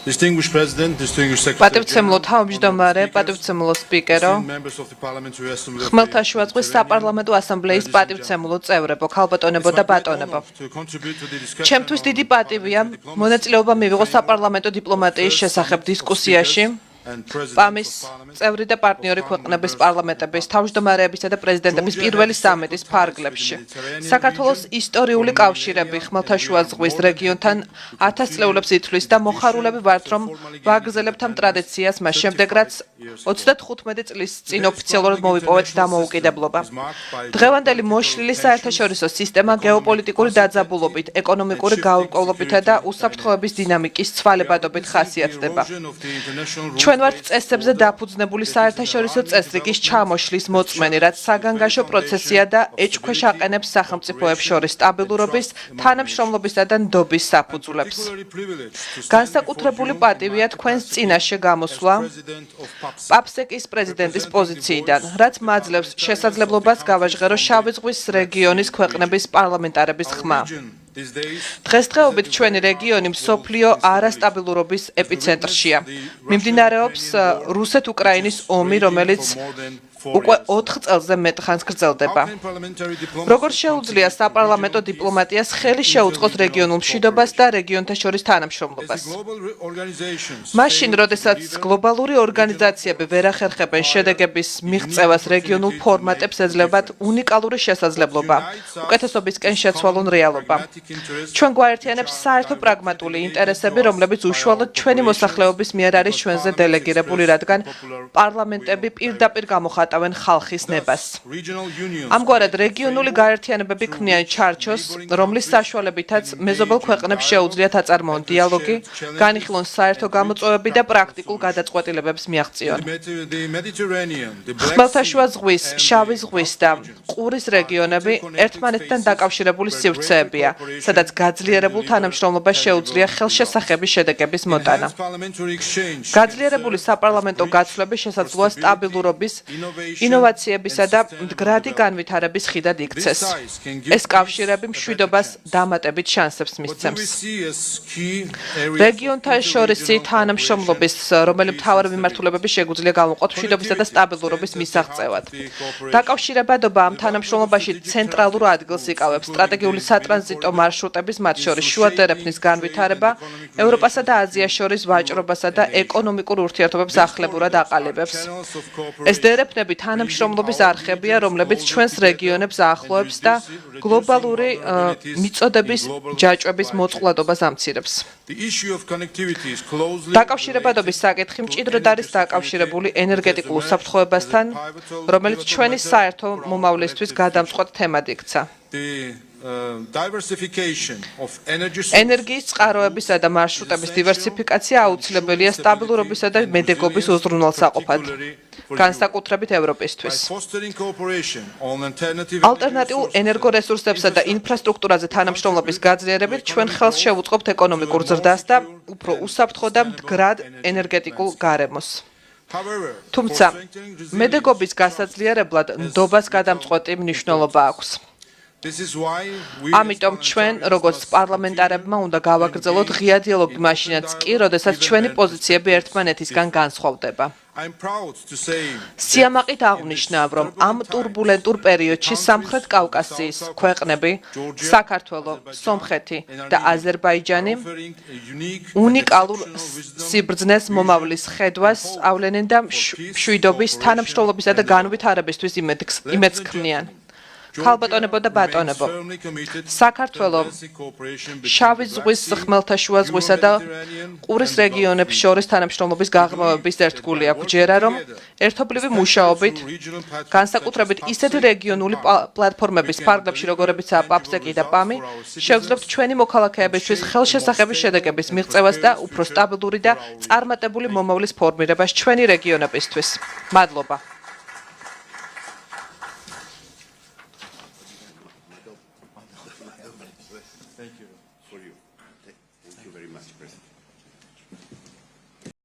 Distinguished President, distinguished Secretary პატივცემლო თავმჯდომარე, პატივცემლო სპიკერო, members of the Parliamentary Assembly of ხმელთაშუა ზღვის საპარლამენტო ასამბლეის პატივცემლო წევრებო, ქალბატონებო და ბატონებო. to contribute to the discussion ჩემთვის დიდი პატივია მონაწილეობა მივიღო საპარლამენტო დიპლომატიის შესახებ დისკუსიაში. პამის წევრი და პარტნიორი ქვეყნების პარლამენტების თავმჯდომარეებისა და პრეზიდენტების პირველი სამიტის ფარგლებში. საქართველოს ისტორიული კავშირები ხმელთაშუა ზღვის რეგიონთან 1000 წლეულებს ითვლის და მოხარულები ვართ, რომ ვაგრძელებთ ამ ტრადიციას მას შემდეგ, რაც 35 წლის წინ ოფიციალურად მოვიპოვეთ დამოუკიდებლობა. დღევანდელი მოშლილი საერთაშორისო სისტემა გეოპოლიტიკური დაძაბულობით, ეკონომიკური გაურკვევლობითა და უსაფრთხოების დინამიკის ცვალებადობით ხასიათდება. ჩვენ ვართ წესებზე დაფუძნებული საერთაშორისო წესრიგის ჩამოშლის მოწმენი, რაც საგანგაშო პროცესია და ეჭვქვეშ აყენებს სახელმწიფოებს შორის სტაბილურობის, თანამშრომლობისა და ნდობის საფუძვლებს. განსაკუთრებული პატივია თქვენს წინაშე გამოსვლა პაპსეკის პრეზიდენტის პოზიციიდან, რაც მაძლევს შესაძლებლობას გავაჟღერო შავი ზღვის რეგიონის ქვეყნების პარლამენტარების ხმა. დღესდღეობით ჩვენი რეგიონი მსოფლიო არასტაბილურობის ეპიცენტრშია. მიმდინარეობს რუსეთ-უკრაინის ომი, რომელიც უკვე 4 წელზე მეტ ხანს გრძელდება. როგორც შეუძლია საპარლამენტო დიპლომატიას ხელი შეუწყოს რეგიონულ მშვიდობას და რეგიონთა შორის თანამშრომლობას. მაშინ, როდესაც გლობალური ორგანიზაციები ვერ ახერხებენ შედეგების მიღწევას რეგიონულ ფორმატებს ეძლებათ უნიკალური შესაძლებლობა, უკეთესობისკენ შეცვალონ რეალობა. ჩვენ გვაერთიანებს საერთო პრაგმატული ინტერესები, რომლებიც უშუალოდ ჩვენი მოსახლეობის მიერ არის ჩვენზე დელეგირებული, რადგან პარლამენტები პირდაპირ გამოხატავენ ხალხის ნებას. ამგვარად რეგიონული გაერთიანებები ქმნიან ჩარჩოს, რომლის საშუალებითაც მეზობელ ქვეყნებს შეუძლიათ აწარმოონ დიალოგი, განიხილონ საერთო გამოწვევები და პრაქტიკულ გადაწყვეტილებებს მიაღწიონ. ხმელთაშუა ზღვის, შავი ზღვის და ყურის რეგიონები ერთმანეთთან დაკავშირებული სივრცეებია, სადაც გაძლიერებულ თანამშრომლობას შეუძლია ხელშესახები შედეგების მოტანა. გაძლიერებული საპარლამენტო გაცვლები შესაძლოა სტაბილურობის, ინოვაციებისა და მდგრადი განვითარების ხიდად იქცეს. ეს კავშირები მშვიდობას დამატებით შანსებს მისცემს. რეგიონთა შორისი თანამშრომლობის, რომელი მთავარი მიმართულებები შეგვიძლია გავუყოთ მშვიდობისა და სტაბილურობის მისაღწევად. დაკავშირებადობა ამ თანამშრომლობაში ცენტრალურ ადგილს იკავებს. სტრატეგიული სატრანზიტო მარშრუტების, მათ შორის შუა დერეფნის განვითარება, ევროპასა და აზიას შორის ვაჭრობასა და ეკონომიკურ ურთიერთობებს ახლებურად აყალიბებს. ეს დერეფნები თანამშრომლობის არხებია, რომლებიც ჩვენს რეგიონებს აახლოებს და გლობალური მიწოდების ჯაჭვების მოწყვლადობას ამცირებს. დაკავშირებადობის საკითხი მჭიდროდ არის დაკავშირებული ენერგეტიკულ უსაფრთხოებასთან, რომელიც ჩვენი საერთო მომავლისთვის გადამწყვეტ თემად იქცა. ენერგიის წყაროებისა და მარშრუტების დივერსიფიკაცია აუცილებელია სტაბილურობისა და მედეგობის უზრუნველსაყოფად, განსაკუთრებით ევროპისთვის. ალტერნატიულ ენერგორესურსებსა და ინფრასტრუქტურაზე თანამშრომლობის გაძლიერებით ჩვენ ხელს შევუწყობთ ეკონომიკურ ზრდას და უფრო უსაფრთხო და მდგრად ენერგეტიკულ გარემოს. თუმცა, მედეგობის გასაძლიერებლად ნდობას გადამწყვეტი მნიშვნელობა აქვს. ამიტომ ჩვენ, როგორც პარლამენტარებმა, უნდა გავაგრძელოთ ღია დიალოგი მაშინაც კი, როდესაც ჩვენი პოზიციები ერთმანეთისგან განსხვავდება. სიამაყით აღვნიშნავ, რომ ამ ტურბულენტურ პერიოდში სამხრეთ კავკასიის ქვეყნები, საქართველო, სომხეთი და აზერბაიჯანი უნიკალურ სიბრძნეს მომავლის ხედვას ავლენენ და მშვიდობის, თანამშრომლობისა და განვითარებისთვის იმედს ქმნიან. ქალბატონებო და ბატონებო, საქართველო შავი ზღვის, ხმელთაშუა ზღვისა და ყურის რეგიონებს შორის თანამშრომლობის გაღრმავების ერთგულია. გვჯერა, რომ ერთობლივი მუშაობით, განსაკუთრებით ისეთი რეგიონული პლატფორმების ფარგლებში, როგორებიცაა პაპსეკი და პამი, შევძლებთ ჩვენი მოქალაქეებისთვის ხელშესახები შედეგების მიღწევას და უფრო სტაბილური და წარმატებული მომავლის ფორმირებას ჩვენი რეგიონებისთვის. მადლობა.